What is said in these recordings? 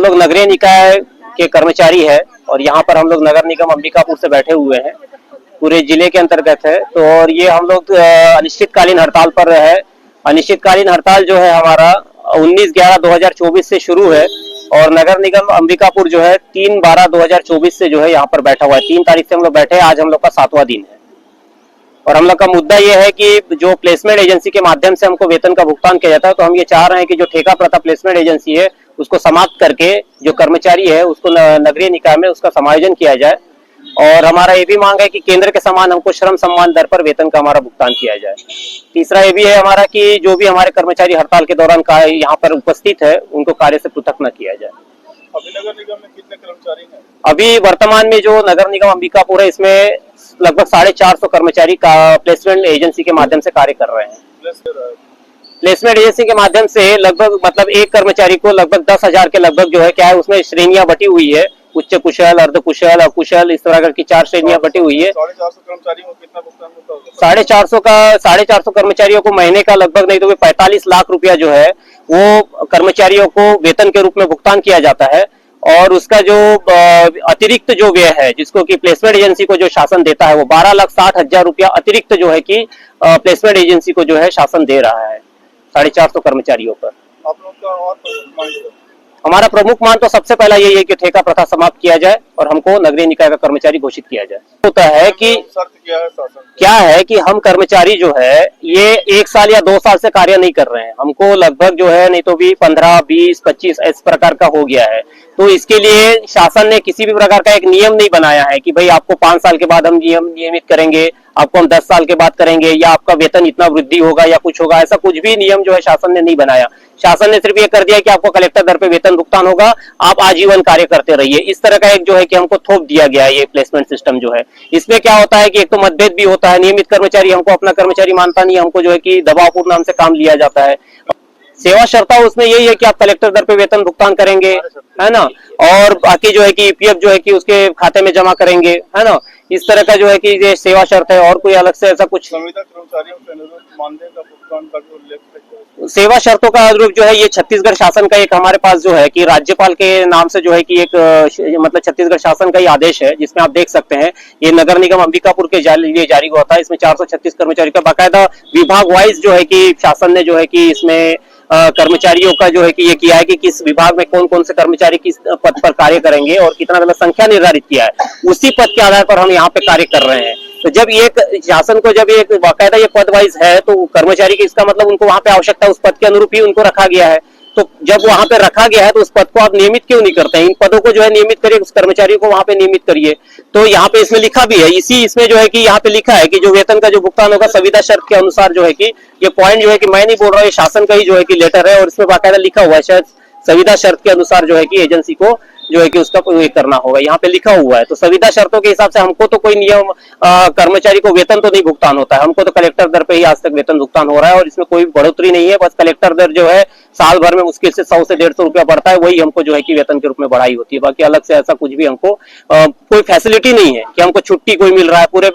लोग नगरीय निकाय के कर्मचारी है और यहाँ पर हम लोग नगर निगम अंबिकापुर से बैठे हुए हैं, पूरे जिले के अंतर्गत है। तो और ये हम लोग अनिश्चितकालीन हड़ताल पर है। अनिश्चितकालीन हड़ताल जो है हमारा 19/11/2024 से शुरू है और नगर निगम अंबिकापुर जो है 3/12/2024 से जो है यहाँ पर बैठा हुआ है। 3 तारीख से हम लोग बैठे हैं, आज हम लोग का 7वां दिन है। और हम लोग का मुद्दा ये है कि जो प्लेसमेंट एजेंसी के माध्यम से हमको वेतन का भुगतान किया जाता है, तो हम ये चाह रहे हैं कि जो ठेका प्रथा प्लेसमेंट एजेंसी है उसको समाप्त करके जो कर्मचारी है उसको नगरीय निकाय में उसका समायोजन किया जाए। और हमारा ये भी मांग है कि केंद्र के समान हमको श्रम सम्मान दर पर वेतन का हमारा भुगतान किया जाए। तीसरा ये भी है हमारा कि जो भी हमारे कर्मचारी हड़ताल के दौरान यहाँ पर उपस्थित है उनको कार्य से पृथक न किया जाए। अभी नगर निगम में कितने कर्मचारी हैं? अभी वर्तमान में जो नगर निगम अंबिकापुर है इसमें लगभग 450 कर्मचारी का प्लेसमेंट एजेंसी के माध्यम से कार्य कर रहे हैं। प्लेसमेंट एजेंसी के माध्यम से लगभग मतलब एक कर्मचारी को लगभग 10,000 के लगभग जो है क्या है उसमें श्रेणियां बटी हुई है, उच्च कुशल, अर्ध कुशल, अकुशल, इस तरह की 4 श्रेणियां बटी हुई है। 450 कर्मचारियों को कितना भुगतान होता होगा? 450 कर्मचारियों को महीने का लगभग नहीं तो 45 लाख रुपया जो है वो कर्मचारियों को वेतन के रूप में भुगतान किया जाता है। और उसका जो अतिरिक्त जो व्यय है जिसको कि प्लेसमेंट एजेंसी को जो शासन देता है वो 12,60,000 रुपया अतिरिक्त जो है कि प्लेसमेंट एजेंसी को जो है शासन दे रहा है 450 कर्मचारियों पर। आप लोग का और हमारा प्रमुख मांग तो सबसे पहला यही है कि ठेका प्रथा समाप्त किया जाए और हमको नगरीय निकाय का कर्मचारी घोषित किया जाए। होता है कि शर्त क्या है कि हम कर्मचारी जो है ये 1 साल या 2 साल से कार्य नहीं कर रहे हैं, हमको लगभग जो है नहीं तो भी 15, 20, 25 इस प्रकार का हो गया है। तो इसके लिए शासन ने किसी भी प्रकार का एक नियम नहीं बनाया है कि भाई आपको 5 साल के बाद हम नियमित करेंगे, आपको हम 10 साल के बाद करेंगे या आपका वेतन इतना वृद्धि होगा या कुछ होगा, ऐसा कुछ भी नियम जो है शासन ने नहीं बनाया। शासन ने सिर्फ ये कर दिया कि आपको कलेक्टर दर पे वेतन भुगतान होगा, आप आजीवन कार्य करते रहिए। इस तरह का एक जो है कि हमको थोप दिया गया है ये प्लेसमेंट सिस्टम जो है। इसमें क्या होता है कि एक तो मतभेद भी होता है, नियमित कर्मचारी हमको अपना कर्मचारी मानता नहीं, हमको जो है कि दबावपूर्ण नाम से काम लिया जाता है। सेवा शर्ता उसमें यही है कि आप कलेक्टर दर पे वेतन भुगतान करेंगे, है ना, और बाकी जो है कि ईपीएफ जो है कि उसके खाते में जमा करेंगे, है ना। इस तरह का जो है कि ये सेवा शर्त है और कोई अलग से ऐसा कुछ संविदा कर्मचारियों के अनुरूप मानदेय का भुगतान का भी उल्लेख है। सेवा शर्तों का अनुरूप जो है ये छत्तीसगढ़ शासन का एक हमारे पास जो है कि राज्यपाल के नाम से जो है कि एक मतलब छत्तीसगढ़ शासन का ही आदेश है जिसमें आप देख सकते हैं ये नगर निगम अंबिकापुर के लिए जारी हुआ था। इसमें 436 कर्मचारी का बाकायदा विभाग वाइज जो है कि शासन ने जो है कि इसमें कर्मचारियों का जो है कि ये किया है कि किस विभाग में कौन कौन से कर्मचारी किस पद पर कार्य करेंगे और कितना मतलब संख्या निर्धारित किया है, उसी पद के आधार पर हम यहाँ पे कार्य कर रहे हैं। तो जब ये शासन को जब ये बाकायदा ये पद वाइज है तो कर्मचारी की इसका मतलब उनको वहां पे आवश्यकता उस पद के अनुरूप ही उनको रखा गया है। तो जब वहां पे रखा गया है तो उस पद को आप नियमित क्यों नहीं करते हैं? इन पदों को जो है नियमित करिए, उस कर्मचारी को वहां पे नियमित करिए। तो यहाँ पे इसमें लिखा भी है, इसमें जो है कि यहाँ पे लिखा है कि जो वेतन का जो भुगतान होगा संविदा शर्त के अनुसार जो है कि ये पॉइंट जो है कि मैं नहीं बोल रहा हूँ, ये शासन का ही जो है कि लेटर है और इसमें बाकायदा लिखा हुआ है शायद संविदा शर्त के अनुसार जो है कि एजेंसी को जो है कि उसका ये करना होगा, यहाँ पे लिखा हुआ है। तो संविदा शर्तों के हिसाब से हमको तो कोई नियम कर्मचारी को वेतन तो नहीं भुगतान होता है, हमको तो कलेक्टर दर पे ही आज तक वेतन भुगतान हो रहा है और इसमें कोई बढ़ोतरी नहीं है। बस कलेक्टर दर जो है साल भर में मुश्किल से 100 से 150 रुपया बढ़ता है, वही हमको जो है कि वेतन के रूप में बढ़ाई होती है। बाकी अलग से ऐसा कुछ भी हमको कोई फैसिलिटी नहीं है कि हमको छुट्टी कोई मिल रहा है, पूरे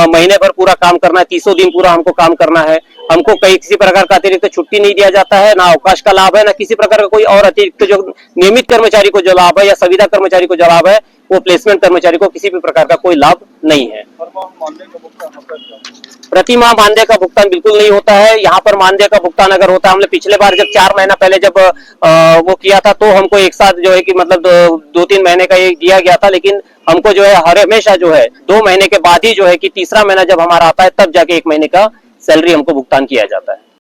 महीने भर पूरा काम करना है, 30 दिन पूरा हमको काम करना है, हमको कहीं किसी प्रकार का अतिरिक्त छुट्टी नहीं दिया जाता है, ना अवकाश का लाभ है, ना किसी प्रकार का कोई और अतिरिक्त जो नियमित कर्मचारी को जो लाभ है या संविदा कर्मचारी को जो लाभ है वो प्लेसमेंट कर्मचारी को किसी भी प्रकार का कोई लाभ नहीं है। प्रति माह मानदेय का भुगतान बिल्कुल नहीं होता है। यहाँ पर मानदेय का भुगतान अगर होता है, हमने पिछले बार जब 4 महीना पहले जब वो किया था तो हमको एक साथ जो है कि मतलब 2-3 महीने का एक दिया गया था, लेकिन हमको जो है हर हमेशा जो है 2 महीने के बाद ही जो है कि तीसरा महीना जब हमारा आता है तब जाके 1 महीने का सैलरी हमको भुगतान किया जाता है।